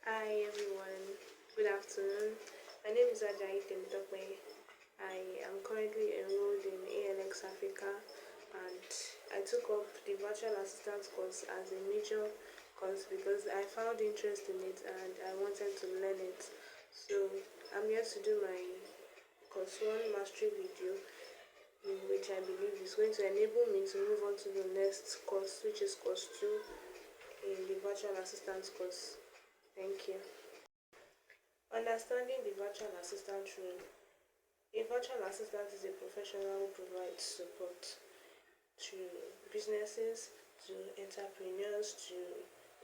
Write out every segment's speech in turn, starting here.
Hi everyone, good afternoon. My name is Ajayi Temitope. I am currently enrolled in ALX Africa and I took up the virtual assistant course as a major course because I found interest in it and I wanted to learn it. So I'm here to do my course 1 mastery video, which I believe is going to enable me to move on to the next course, which is course 2 in the virtual assistant course. Thank you. Understanding the virtual assistant role. A virtual assistant is a professional who provides support to businesses, to entrepreneurs, to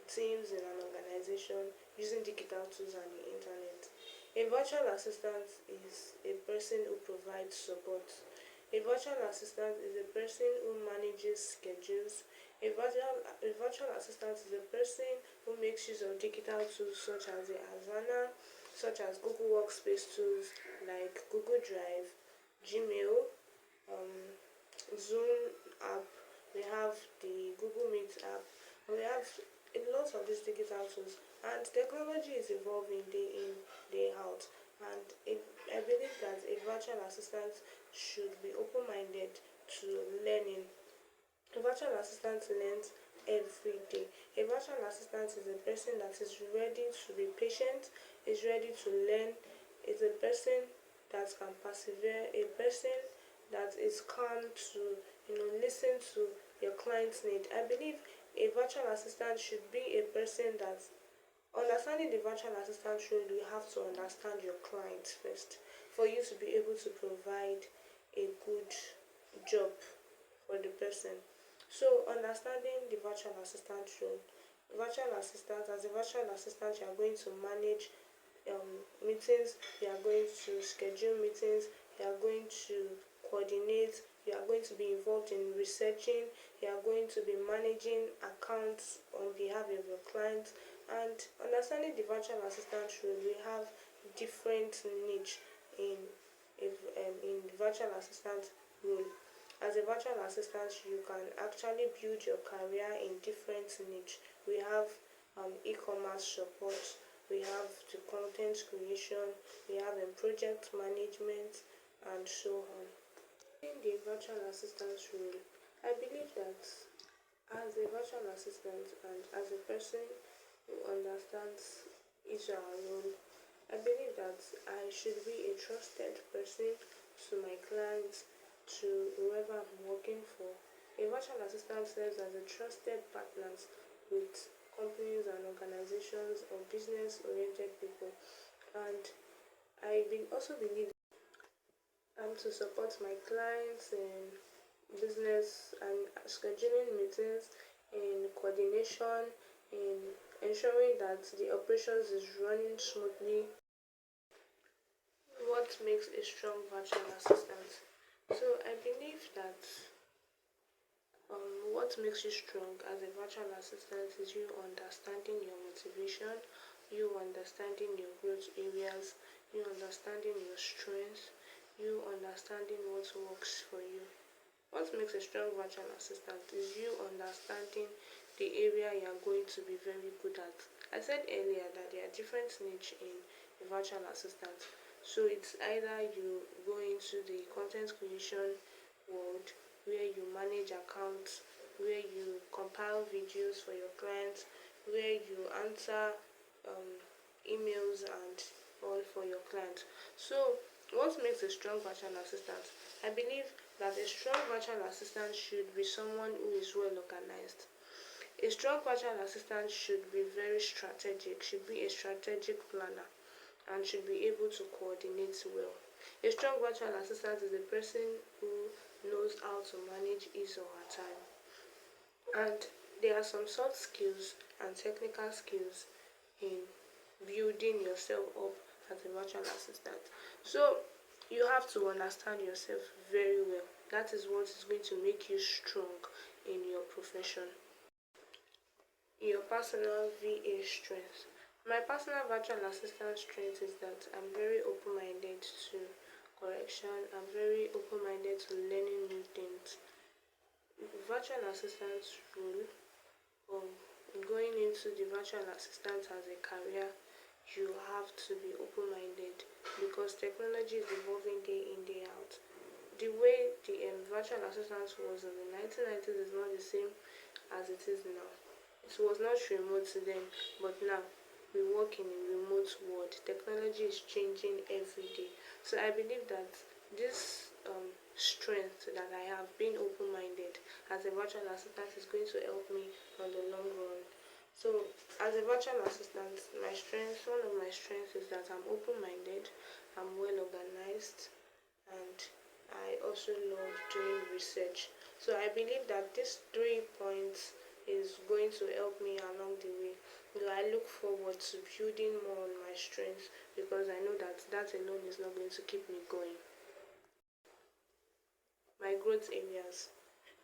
teams in an organization using digital tools and the internet. A virtual assistant is a person who provides support. A virtual assistant is a person who manages schedules. A virtual assistant is a person who makes use of digital tools such as the Asana, such as Google Workspace tools like Google Drive, Gmail, um, Zoom app, we have the Google Meet app, and we have a lot of these digital tools. And technology is evolving day in, day out. And I believe that a virtual assistant should be open minded to learning. A virtual assistant learns every day. A virtual assistant is a person that is ready to be patient, is ready to learn, is a person that can persevere, a person that is calm to listen to your client's need. I believe a virtual assistant should be a person that understanding the virtual assistant role, you have to understand your client first for you to be able to provide a good job for the person. So understanding the virtual assistant role. Virtual assistant, as a virtual assistant, you are going to manage meetings, you are going to schedule meetings, you are going to coordinate, you are going to be involved in researching, you are going to be managing accounts on behalf of your clients. And understanding the virtual assistant role, we have different niche in in the virtual assistant role. As a virtual assistant, you can actually build your career in different niche. We have e-commerce support, we have the content creation, we have project management, and so on. In the virtual assistant role, I believe that as a virtual assistant and as a person who understands each our role, I believe that I should be a trusted person to my clients, to whoever I'm working for. A virtual assistant serves as a trusted partner with companies and organizations or business oriented people. And also believe to support my clients in business and scheduling meetings, in coordination, in ensuring that the operations is running smoothly. What makes a strong virtual assistant? So I believe that what makes you strong as a virtual assistant is you understanding your motivation, you understanding your growth areas, you understanding your strengths, you understanding what works for you. What makes a strong virtual assistant is you understanding the area you are going to be very good at. I said earlier that there are different niche in a virtual assistant. So it's either you go into the content creation world where you manage accounts, where you compile videos for your clients, where you answer um, emails and all for your clients. So what makes a strong virtual assistant? I believe that a strong virtual assistant should be someone who is well organized. A strong virtual assistant should be very strategic, should be a strategic planner, and should be able to coordinate well. A strong virtual assistant is a person who knows how to manage his or her time. And there are some soft skills and technical skills in building yourself up as a virtual assistant. So you have to understand yourself very well. That is what is going to make you strong in your profession. Your personal VA strength. My personal virtual assistant strength is that I'm very open minded to correction, I'm very open minded to learning new things. Virtual assistant role, or going into the virtual assistant as a career, you have to be open-minded because technology is evolving day in, day out. The way the virtual assistant was in the 1990s is not the same as it is now. It was not remote then, but now we work in a remote world. Technology is changing every day. So I believe that this strength that I have, being open-minded as a virtual assistant, is going to help me on the long run. So as a virtual assistant, one of my strengths is that I'm open-minded, I'm well organized, and I also love doing research. So I believe that these 3 points is going to help me along the way. I look forward to building more on my strengths because I know that that alone is not going to keep me going. My growth areas,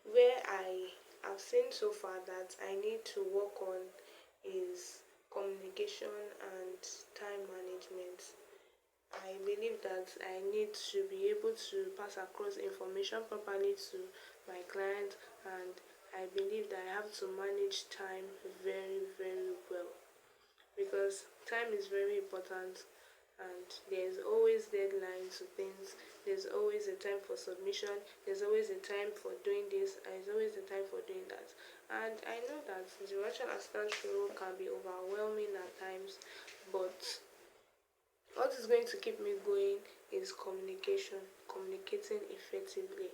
where I have seen so far that I need to work on, is communication and time management. I believe that I need to be able to pass across information properly to my client, and I believe that I have to manage time very, very well because time is very important, and there's always deadline to things. There's always a time for submission, there's always a time for doing this, and there's always a time for doing that. And I know that the virtual assistant role can be overwhelming at times, but what is going to keep me going is communication, communicating effectively.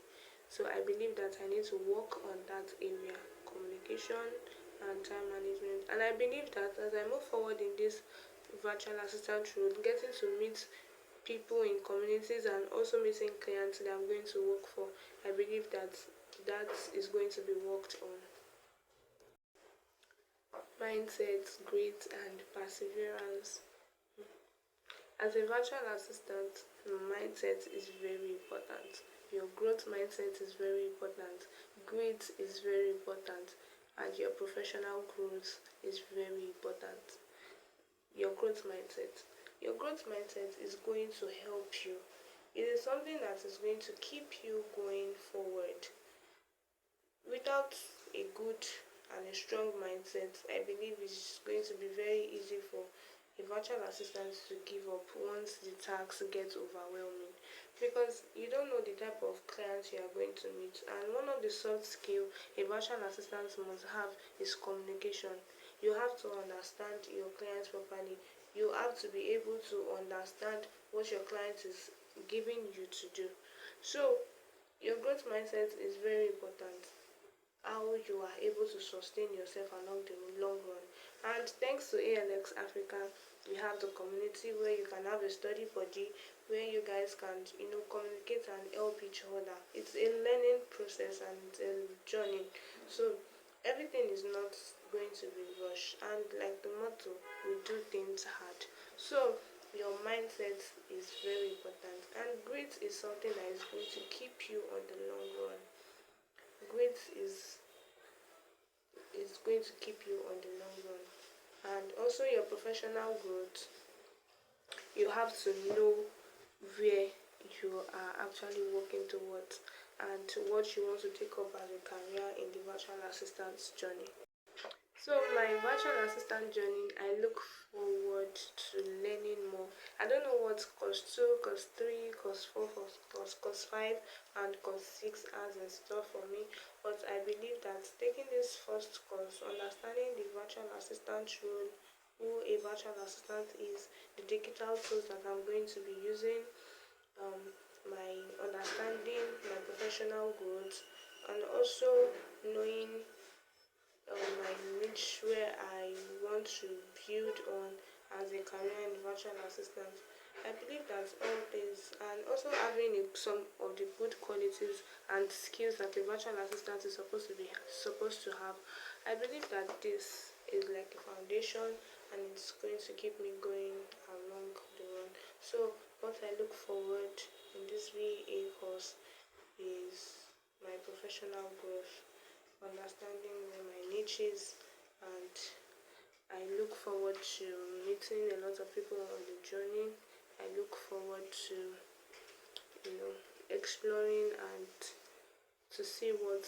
So I believe that I need to work on that area, communication and time management. And I believe that as I move forward in this virtual assistant role, getting to meet people in communities and also meeting clients that I'm going to work for, I believe that that is going to be worked on. Mindset, grit, and perseverance. As a virtual assistant, your mindset is very important. Your growth mindset is very important. Grit is very important. And your professional growth is very important. Your growth mindset. Your growth mindset is going to help you. It is something that is going to keep you going forward. Without a good and a strong mindset, I believe it's going to be very easy for a virtual assistant to give up once the tasks get overwhelming, because you don't know the type of clients you are going to meet. And one of the soft skills a virtual assistant must have is communication. You have to understand your clients properly. You have to be able to understand what your client is giving you to do. So your growth mindset is very important, how you are able to sustain yourself along the long run. And thanks to Alx Africa, we have the community where you can have a study buddy, where you guys can, communicate and help each other. It's a learning process and it's a journey. So everything is not going to be rushed. And like the motto, we do things hard. So your mindset is very important. And grit is something that is going to keep you on the long run. Grit is going to keep you on the long run. And also your professional growth, you have to know where you are actually working towards and to what you want to take up as a career in the virtual assistance journey. So my virtual assistant journey, I look forward to learning more. I don't know what course 2, course 3, course 4, course 5, and course 6 has in store for me. But I believe that taking this first course, understanding the virtual assistant role, who a virtual assistant is, the digital tools that I'm going to be using, um, my understanding, my professional growth, and also knowing my niche where I want to build on as a career in virtual assistant. I believe that all things, and also having some of the good qualities and skills that a virtual assistant is supposed to have, I believe that this is like a foundation and it's going to keep me going along the run. So what I look forward in this VA course is my professional growth, understanding where my niche is, and I look forward to meeting a lot of people on the journey. I look forward to, exploring and to see what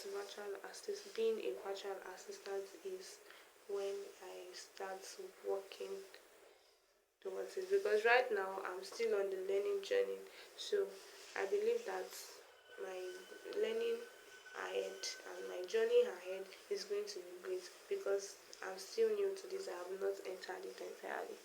being a virtual assistant is when I start working towards it, because right now I'm still on the learning journey. So I believe that my learning ahead and my journey ahead is going to be great, because I'm still new to this. I have not entered it entirely.